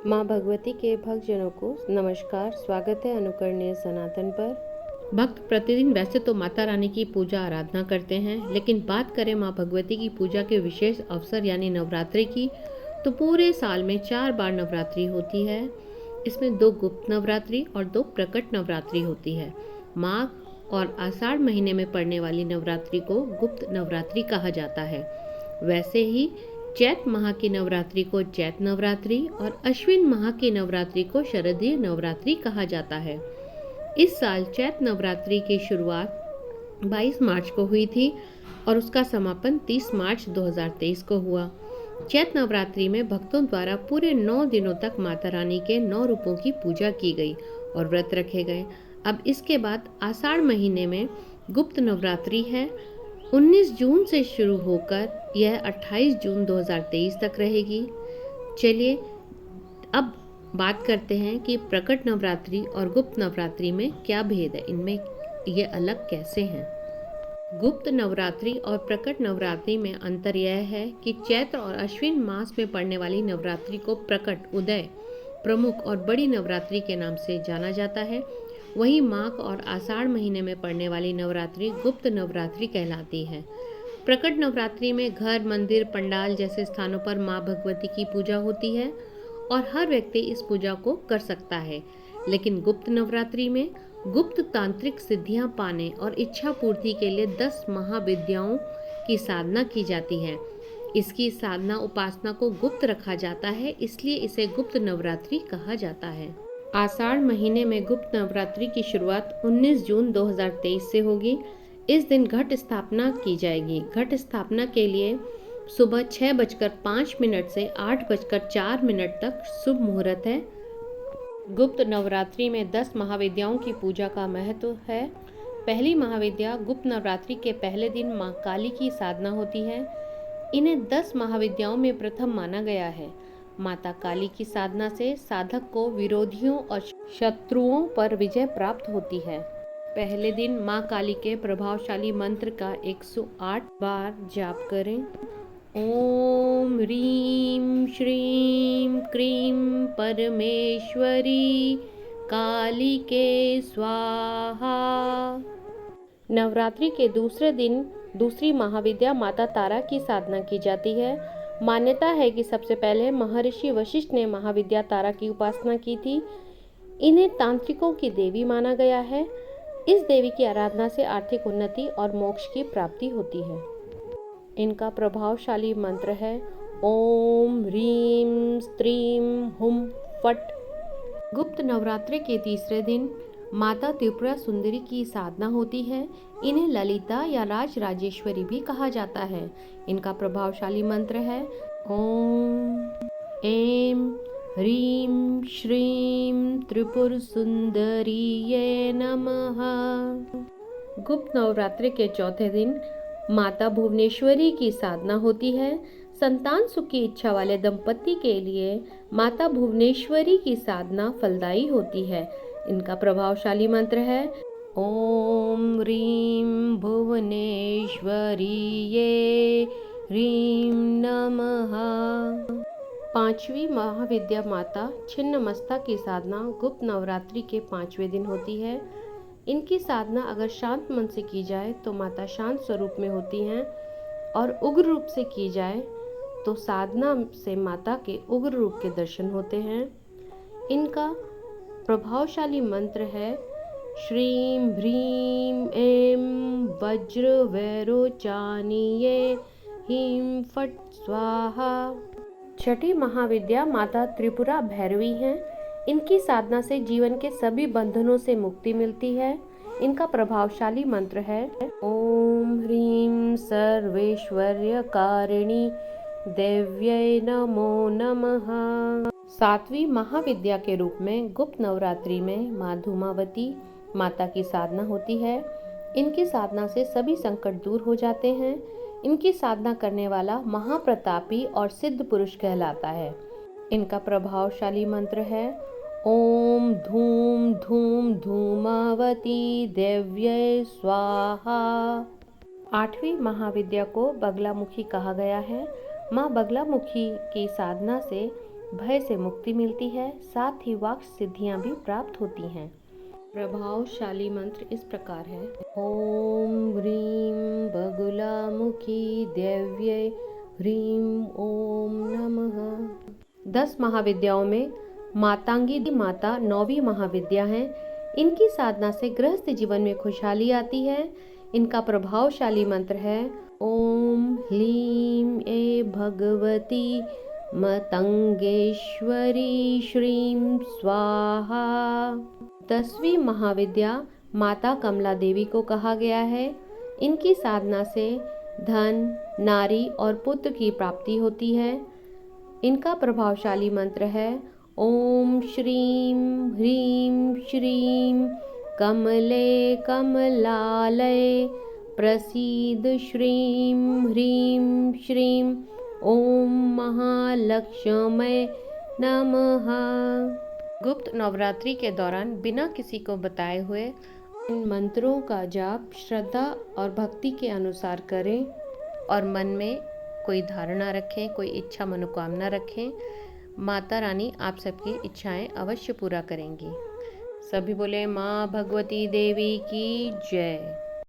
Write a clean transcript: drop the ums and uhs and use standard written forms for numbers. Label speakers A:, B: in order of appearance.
A: माँ भगवती के भक्तजनों को नमस्कार। स्वागत है अनुकरणीय सनातन पर। भक्त प्रतिदिन वैसे तो माता रानी की पूजा आराधना करते हैं, लेकिन बात करें माँ भगवती की पूजा के विशेष अवसर यानी नवरात्रि की, तो पूरे साल में 4 बार नवरात्रि होती है। इसमें 2 गुप्त नवरात्रि और 2 प्रकट नवरात्रि होती है। माघ और आषाढ़ महीने में पड़ने वाली नवरात्रि को गुप्त नवरात्रि कहा जाता है। वैसे ही चैत माह की नवरात्रि को चैत नवरात्रि और अश्विन माह की नवरात्रि को शरदीय नवरात्रि कहा जाता है। इस साल चैत नवरात्रि की शुरुआत 22 मार्च को हुई थी और उसका समापन 30 मार्च 2023 को हुआ। चैत नवरात्रि में भक्तों द्वारा पूरे 9 दिनों तक माता रानी के 9 रूपों की पूजा की गई और व्रत रखे गए। अब इसके बाद आषाढ़ महीने में गुप्त नवरात्रि है। 19 जून से शुरू होकर यह 28 जून 2023 तक रहेगी। चलिए अब बात करते हैं कि प्रकट नवरात्रि और गुप्त नवरात्रि में क्या भेद है, इनमें ये अलग कैसे हैं। गुप्त नवरात्रि और प्रकट नवरात्रि में अंतर यह है कि चैत्र और अश्विन मास में पड़ने वाली नवरात्रि को प्रकट, उदय, प्रमुख और बड़ी नवरात्रि के नाम से जाना जाता है। वहीं माघ और आषाढ़ महीने में पड़ने वाली नवरात्रि गुप्त नवरात्रि कहलाती है। प्रकट नवरात्रि में घर, मंदिर, पंडाल जैसे स्थानों पर माँ भगवती की पूजा होती है और हर व्यक्ति इस पूजा को कर सकता है। लेकिन गुप्त नवरात्रि में गुप्त तांत्रिक सिद्धियां पाने और इच्छा पूर्ति के लिए 10 महाविद्याओं की साधना की जाती है। इसकी साधना उपासना को गुप्त रखा जाता है, इसलिए इसे गुप्त नवरात्रि कहा जाता है। आषाढ़ महीने में गुप्त नवरात्रि की शुरुआत 19 जून 2023 से होगी। इस दिन घट स्थापना की जाएगी। घट स्थापना के लिए सुबह 6:05 से 8:04 तक शुभ मुहूर्त है। गुप्त नवरात्रि में 10 महाविद्याओं की पूजा का महत्व है। पहली महाविद्या गुप्त नवरात्रि के पहले दिन माँ काली की साधना होती है। इन्हें 10 महाविद्याओं में प्रथम माना गया है। माता काली की साधना से साधक को विरोधियों और शत्रुओं पर विजय प्राप्त होती है। पहले दिन माँ काली के प्रभावशाली मंत्र का 108 बार जाप करें। ओम ह्रीं श्रीं क्रीं परमेश्वरी काली के स्वाहा। नवरात्रि के दूसरे दिन दूसरी महाविद्या माता तारा की साधना की जाती है। मान्यता है कि सबसे पहले महर्षि वशिष्ठ ने महाविद्या तारा की उपासना की थी। इन्हें तांत्रिकों की देवी माना गया है। इस देवी की आराधना से आर्थिक उन्नति और मोक्ष की प्राप्ति होती है। इनका प्रभावशाली मंत्र है ओम ह्रीं स्त्रीं हुम फट। गुप्त नवरात्रि के तीसरे दिन माता त्रिपुरा सुंदरी की साधना होती है। इन्हें ललिता या राज राजेश्वरी भी कहा जाता है। इनका प्रभावशाली मंत्र है ओम ऐं ह्रीं श्रीं त्रिपुर सुंदरीये नमः। गुप्त नवरात्रि के चौथे दिन माता भुवनेश्वरी की साधना होती है। संतान सुख की इच्छा वाले दंपति के लिए माता भुवनेश्वरी की साधना फलदायी होती है। इनका प्रभावशाली मंत्र है ओम ह्रीं भुवनेश्वरीये ह्रीं नमः। पांचवी महाविद्या माता छिन्नमस्ता की साधना गुप्त नवरात्रि के 5वें दिन होती है। इनकी साधना अगर शांत मन से की जाए तो माता शांत स्वरूप में होती हैं और उग्र रूप से की जाए तो साधना से माता के उग्र रूप के दर्शन होते हैं। इनका प्रभावशाली मंत्र है श्रीं ह्रीं ऐं वज्र वैरोचानीये ह्रीं फट स्वाहा। छठी महाविद्या माता त्रिपुरा भैरवी हैं। इनकी साधना से जीवन के सभी बंधनों से मुक्ति मिलती है। इनका प्रभावशाली मंत्र है ओम ह्रीं सर्वैश्वर्यकारिणी देव्यै नमो नमः। सातवीं महाविद्या के रूप में गुप्त नवरात्रि में माँ धूमावती माता की साधना होती है। इनकी साधना से सभी संकट दूर हो जाते हैं। इनकी साधना करने वाला महाप्रतापी और सिद्ध पुरुष कहलाता है। इनका प्रभावशाली मंत्र है ओम धूम धूम धूमावती देव्यै स्वाहा। आठवीं महाविद्या को बगलामुखी कहा गया है। माँ बगलामुखी की साधना से भय से मुक्ति मिलती है, साथ ही वाक सिद्धियां भी प्राप्त होती हैं। प्रभावशाली मंत्र इस प्रकार है। ओम ह्रीं बगुलामुखी देव्यै ह्रीं ओम नमः। 10 महाविद्याओं में मातांगी माता 9वीं महाविद्या है। इनकी साधना से गृहस्थ जीवन में खुशहाली आती है। इनका प्रभावशाली मंत्र है ओम ह्लीं ए भगवती मतंगेश्वरी श्रीं स्वाहा। 10वीं महाविद्या माता कमला देवी को कहा गया है। इनकी साधना से धन, नारी और पुत्र की प्राप्ति होती है। इनका प्रभावशाली मंत्र है ओम श्रीं ह्रीं श्रीं कमले कमलालये प्रसीद श्रीं ह्रीं श्रीं ओम महालक्ष्मये नमः। गुप्त नवरात्रि के दौरान बिना किसी को बताए हुए इन मंत्रों का जाप श्रद्धा और भक्ति के अनुसार करें और मन में कोई धारणा रखें, कोई इच्छा मनोकामना रखें। माता रानी आप सबकी इच्छाएं अवश्य पूरा करेंगी। सभी बोले माँ भगवती देवी की जय।